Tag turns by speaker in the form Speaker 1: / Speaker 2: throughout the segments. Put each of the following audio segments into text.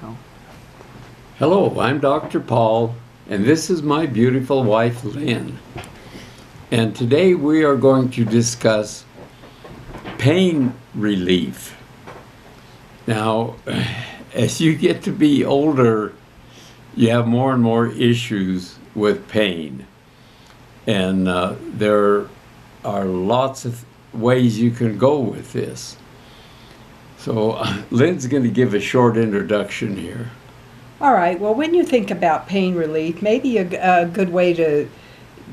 Speaker 1: Go.
Speaker 2: Hello, I'm Dr. Paul, and this is my beautiful wife, Lynn. And today we are going to discuss pain relief. Now, as you get to be older, you have more and more issues with pain. And there are lots of ways you can go with this. So Lynn's going to give a short introduction here.
Speaker 1: All right, well, when you think about pain relief, maybe a good way to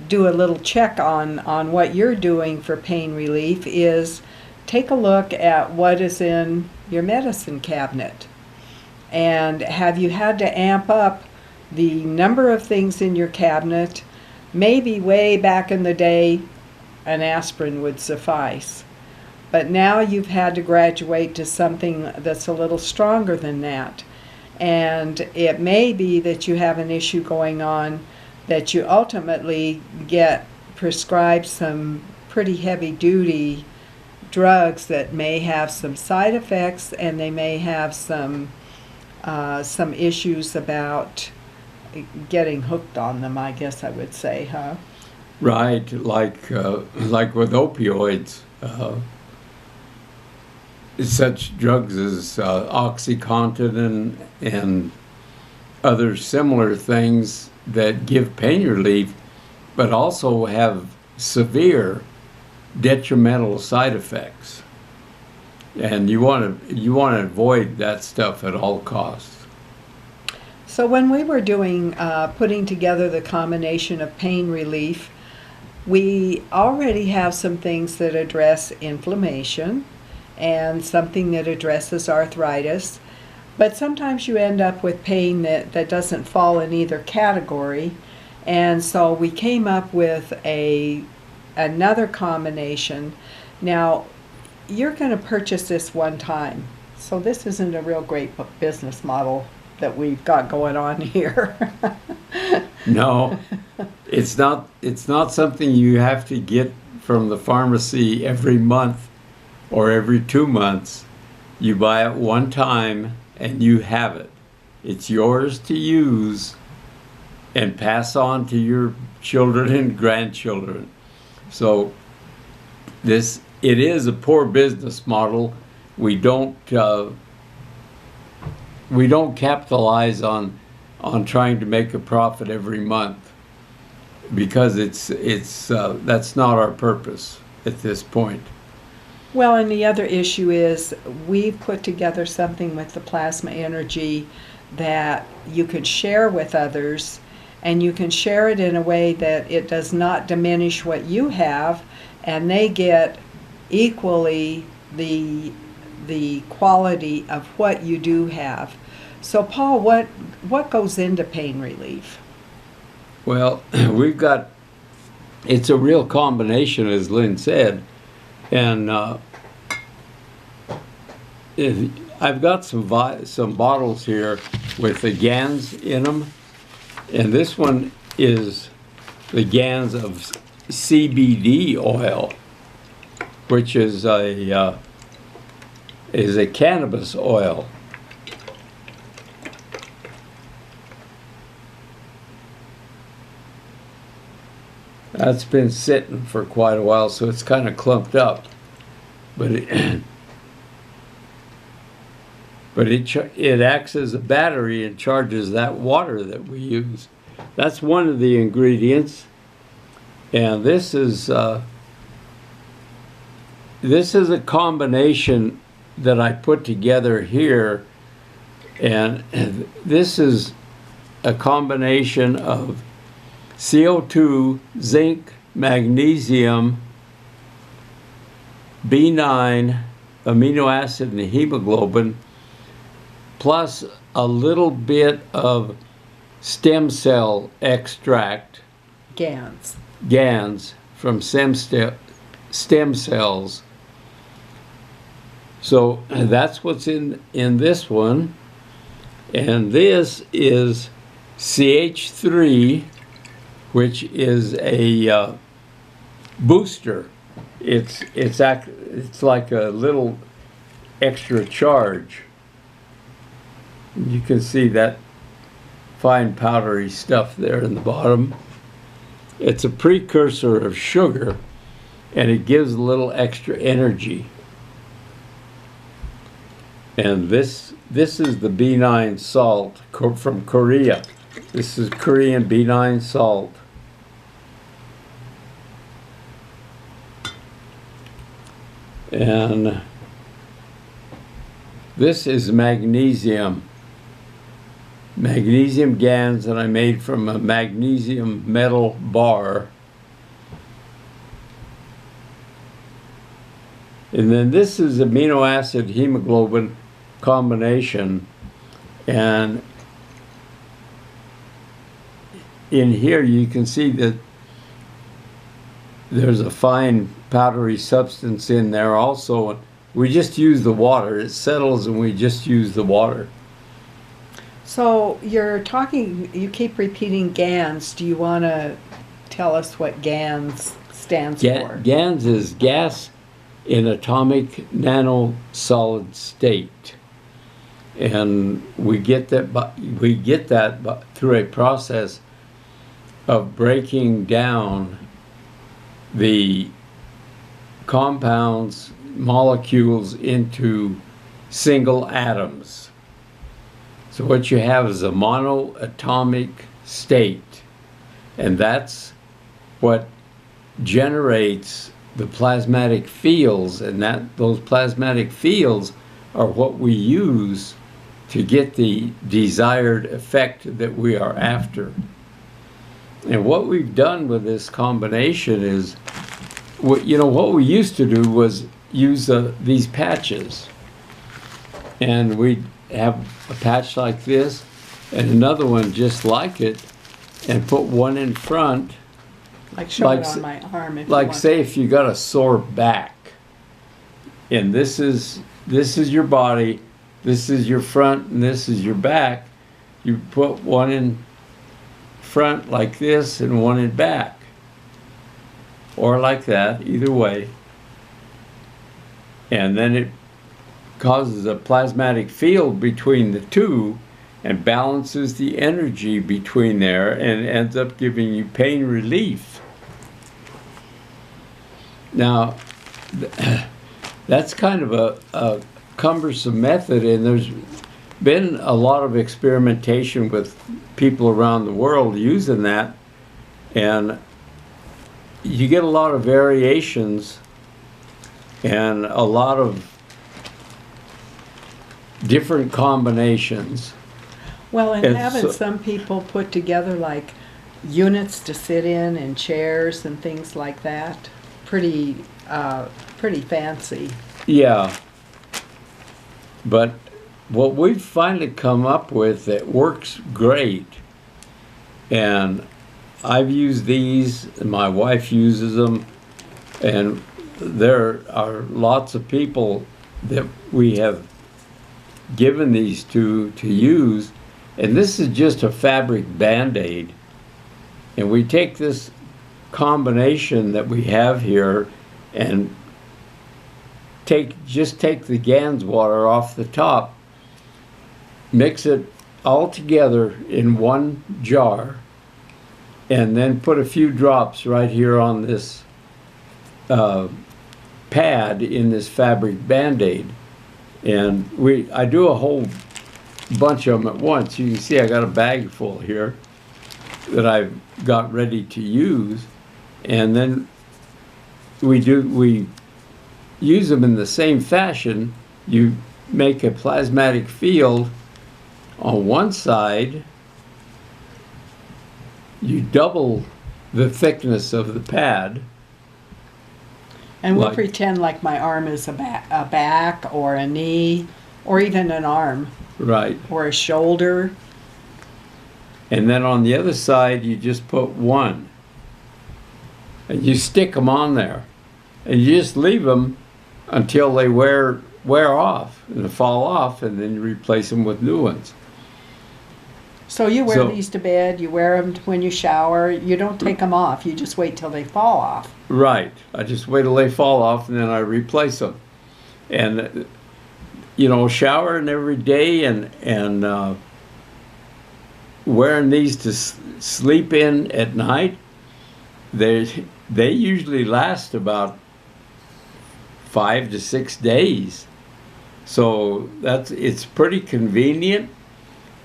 Speaker 1: do a little check on what you're doing for pain relief is take a look at what is in your medicine cabinet. And have you had to amp up the number of things in your cabinet? Maybe way back in the day, an aspirin would suffice. But now you've had to graduate to something that's a little stronger than that. And it may be that you have an issue going on that you ultimately get prescribed some pretty heavy-duty drugs that may have some side effects, and they may have some issues about getting hooked on them, I guess I would say, huh?
Speaker 2: Right, like with opioids, such drugs as OxyContin and other similar things that give pain relief, but also have severe detrimental side effects. And you want to avoid that stuff at all costs.
Speaker 1: So when we were doing putting together the combination of pain relief, we already have some things that address inflammation and something that addresses arthritis, but sometimes you end up with pain that doesn't fall in either category, and so we came up with another combination. Now, you're going to purchase this one time, so this isn't a real great business model that we've got going on here.
Speaker 2: No, it's not something you have to get from the pharmacy every month or every 2 months. You buy it one time and you have it. It's yours to use and pass on to your children and grandchildren. So it is a poor business model. We don't capitalize on trying to make a profit every month, because that's not our purpose at this point.
Speaker 1: Well, and the other issue is we've put together something with the plasma energy that you can share with others, and you can share it in a way that it does not diminish what you have, and they get equally the quality of what you do have. So Paul, what goes into pain relief?
Speaker 2: Well, it's a real combination, as Lynn said. And I've got some bottles here with the GANs in them, and this one is the GANs of CBD oil, which is a cannabis oil. That's been sitting for quite a while, so it's kind of clumped up. But it acts as a battery and charges that water that we use. That's one of the ingredients. And this is a combination that I put together here. And this is a combination of CO2, zinc, magnesium, B9, amino acid, and hemoglobin, plus a little bit of stem cell extract, GANs from stem cells. So that's what's in this one. And this is CH3, which is a booster. It's like a little extra charge. You can see that fine powdery stuff there in the bottom. It's a precursor of sugar, and it gives a little extra energy. And this is the B9 salt from Korea. This is Korean B9 salt. And this is magnesium GANs that I made from a magnesium metal bar. And then this is amino acid hemoglobin combination, and in here you can see that there's a fine powdery substance in there also. We just use the water. It settles and we just use the water.
Speaker 1: So you keep repeating GANs. Do you want to tell us what GANs stands for?
Speaker 2: GANs is gas in atomic nanosolid state. And we get that through a process of breaking down the compounds, molecules into single atoms. So what you have is a monoatomic state, and that's what generates the plasmatic fields, and those plasmatic fields are what we use to get the desired effect that we are after. And what we've done with this combination is, what we used to do was use these patches. And we'd have a patch like this and another one just like it, and put one in front.
Speaker 1: Like show it on my arm if you
Speaker 2: like
Speaker 1: want.
Speaker 2: say if you got a sore back. And this is your body, this is your front, and this is your back. You put one in front like this and one in back. Or like that, either way. And then it causes a plasmatic field between the two and balances the energy between there and ends up giving you pain relief. Now, that's kind of a cumbersome method, and there's been a lot of experimentation with people around the world using that, and you get a lot of variations and a lot of different combinations.
Speaker 1: Well, and haven't some people put together like units to sit in and chairs and things like that? Pretty fancy.
Speaker 2: Yeah. But what we've finally come up with that works great, and I've used these, and my wife uses them, and there are lots of people that we have given these to use, and this is just a fabric Band-Aid. And we take this combination that we have here and just take the GANs water off the top, mix it all together in one jar, and then put a few drops right here on this pad in this fabric Band-Aid. And I do a whole bunch of them at once. You can see I got a bag full here that I've got ready to use, and then we use them in the same fashion. You make a plasmatic field on one side, you double the thickness of the pad.
Speaker 1: And we'll pretend like my arm is a back or a knee or even an arm.
Speaker 2: Right.
Speaker 1: Or a shoulder.
Speaker 2: And then on the other side, you just put one. And you stick them on there. And you just leave them until they wear off and fall off, and then you replace them with new ones.
Speaker 1: So you wear these to bed, you wear them when you shower, you don't take them off, you just wait till they fall off.
Speaker 2: Right. I just wait till they fall off and then I replace them. And, showering every day and wearing these to sleep in at night, they usually last about 5 to 6 days. So it's pretty convenient,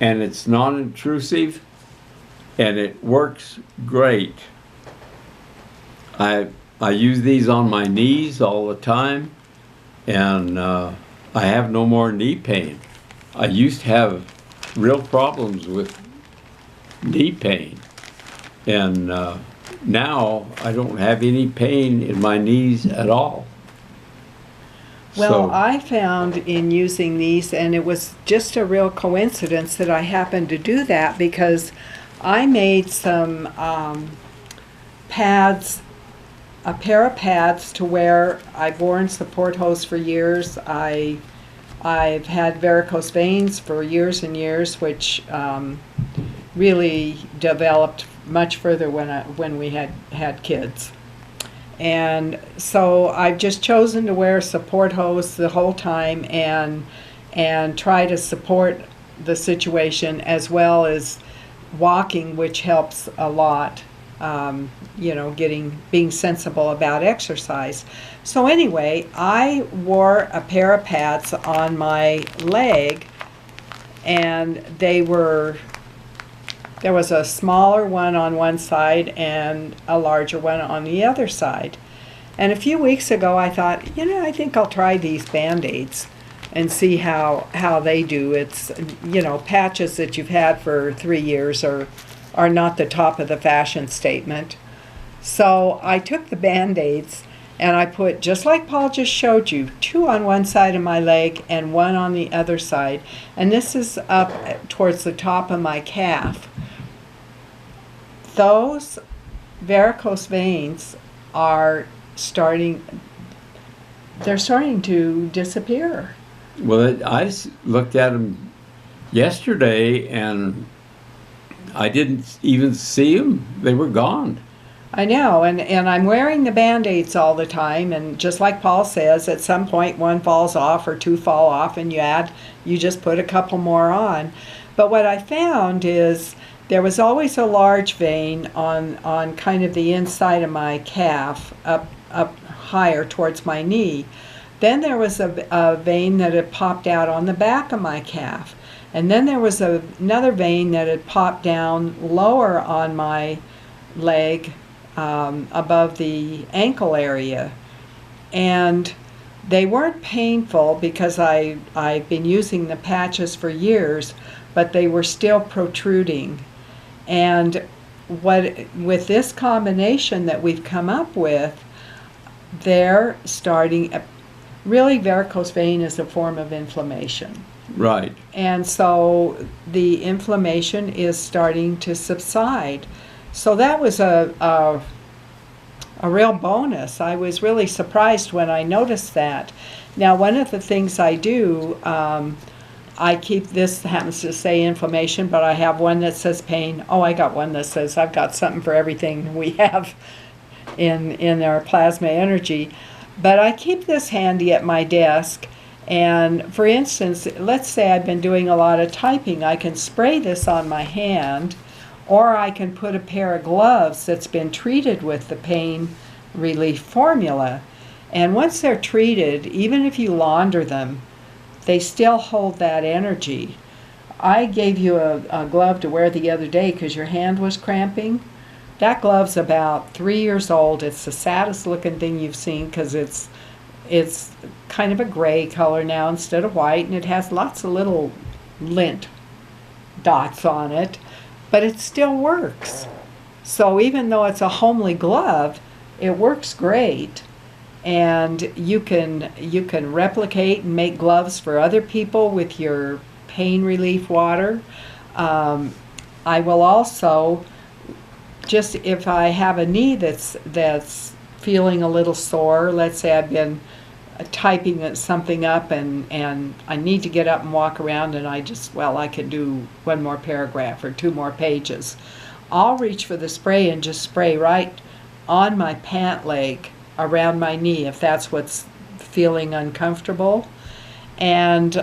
Speaker 2: and it's non-intrusive, and it works great. I use these on my knees all the time, and I have no more knee pain. I used to have real problems with knee pain, and now I don't have any pain in my knees at all.
Speaker 1: Well,
Speaker 2: So,
Speaker 1: I found in using these, and it was just a real coincidence that I happened to do that, because I made some pads, a pair of pads to wear. I've worn support hose for years. I've had varicose veins for years and years, which really developed much further when we had kids. And so I've just chosen to wear support hose the whole time and try to support the situation, as well as walking, which helps a lot. Being sensible about exercise. So anyway, I wore a pair of pads on my leg, and there was a smaller one on one side and a larger one on the other side. And a few weeks ago I thought, I think I'll try these Band-Aids and see how they do. It's, patches that you've had for 3 years are not the top of the fashion statement. So I took the Band-Aids and I put, just like Paul just showed you, 2 on one side of my leg and 1 on the other side. And this is up towards the top of my calf. Those varicose veins are starting to disappear.
Speaker 2: well, I looked at them yesterday, and I didn't even see them. They were gone.
Speaker 1: I know, and I'm wearing the Band-Aids all the time, and just like Paul says, at some point 1 falls off or 2 fall off, and you just put a couple more on. But what I found is there was always a large vein on kind of the inside of my calf, up higher towards my knee. Then there was a vein that had popped out on the back of my calf. And then there was another vein that had popped down lower on my leg, above the ankle area. And they weren't painful because I've been using the patches for years, but they were still protruding. And with this combination that we've come up with, they're starting. Really, varicose vein is a form of inflammation.
Speaker 2: Right.
Speaker 1: And so the inflammation is starting to subside. So that was a real bonus. I was really surprised when I noticed that. Now, one of the things I do, I keep, this happens to say inflammation, but I have one that says pain. Oh, I got one that says I've got something for everything we have in our plasma energy. But I keep this handy at my desk. And for instance, let's say I've been doing a lot of typing. I can spray this on my hand, or I can put a pair of gloves that's been treated with the pain relief formula. And once they're treated, even if you launder them, they still hold that energy. I gave you a glove to wear the other day because your hand was cramping. That glove's about 3 years old. It's the saddest looking thing you've seen because it's kind of a gray color now instead of white, and it has lots of little lint dots on it, but it still works. So even though it's a homely glove, it works great. And you can replicate and make gloves for other people with your pain relief water. I will also, just if I have a knee that's feeling a little sore, let's say I've been typing something up and I need to get up and walk around, and I can do 1 more paragraph or 2 more pages. I'll reach for the spray and just spray right on my pant leg around my knee if that's what's feeling uncomfortable. And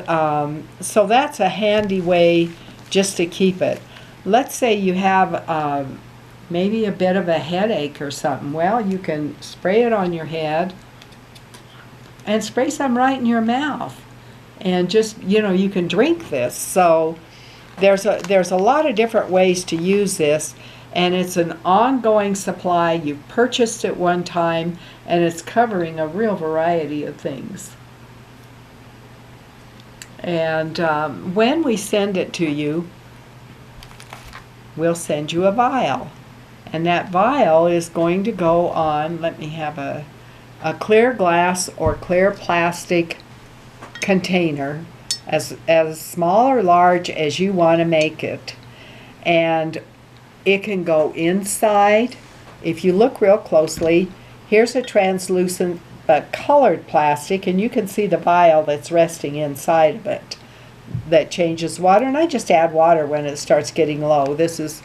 Speaker 1: so that's a handy way just to keep it. Let's say you have maybe a bit of a headache or something. Well, you can spray it on your head and spray some right in your mouth. And just, you can drink this. So there's a lot of different ways to use this. And it's an ongoing supply. You've purchased it one time, and it's covering a real variety of things. And when we send it to you, we'll send you a vial. And that vial is going to go on, let me have a clear glass or clear plastic container, as small or large as you want to make it. And it can go inside. If you look real closely, here's a translucent but colored plastic, and you can see the vial that's resting inside of it that changes water. And I just add water when it starts getting low. This is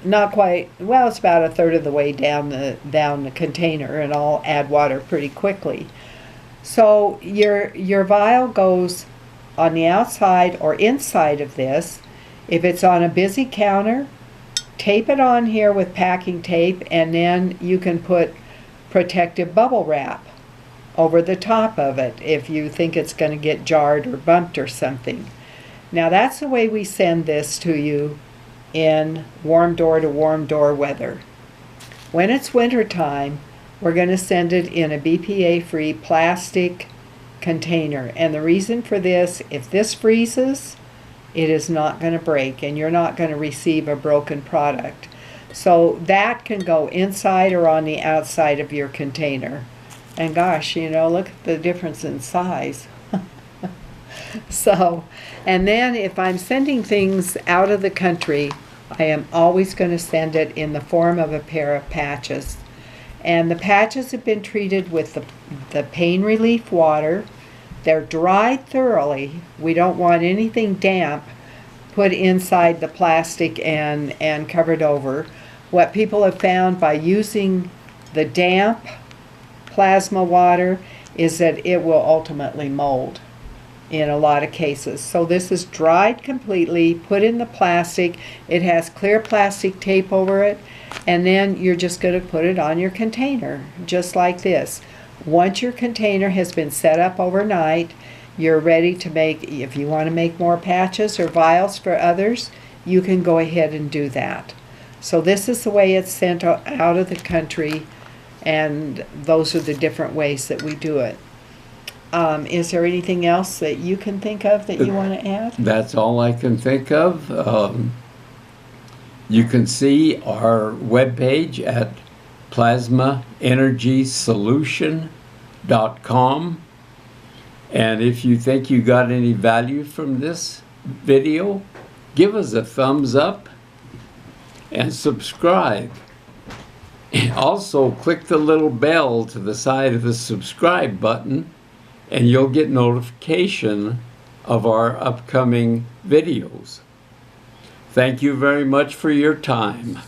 Speaker 1: not quite, well, it's about a third of the way down the container, and I'll add water pretty quickly. So your vial goes on the outside or inside of this. If it's on a busy counter, tape it on here with packing tape, and then you can put protective bubble wrap over the top of it if you think it's going to get jarred or bumped or something. Now that's the way we send this to you in warm door to warm door weather. When it's winter time, we're going to send it in a BPA-free plastic container. And the reason for this, if this freezes, it is not going to break, and you're not going to receive a broken product. So that can go inside or on the outside of your container. And gosh, look at the difference in size. So, and then if I'm sending things out of the country, I am always going to send it in the form of a pair of patches. And the patches have been treated with the pain relief water. They're dried thoroughly. We don't want anything damp put inside the plastic and covered over. What people have found by using the damp plasma water is that it will ultimately mold in a lot of cases. So this is dried completely, put in the plastic. It has clear plastic tape over it, and then you're just going to put it on your container, just like this. Once your container has been set up overnight, you're ready to make, if you want to make more patches or vials for others, you can go ahead and do that. So this is the way it's sent out of the country, and those are the different ways that we do it. Is there anything else that you can think of that you want to add?
Speaker 2: That's all I can think of. You can see our webpage at plasmaenergysolution.com. And if you think you got any value from this video, give us a thumbs up and subscribe. Also, click the little bell to the side of the subscribe button, and you'll get notification of our upcoming videos. Thank you very much for your time.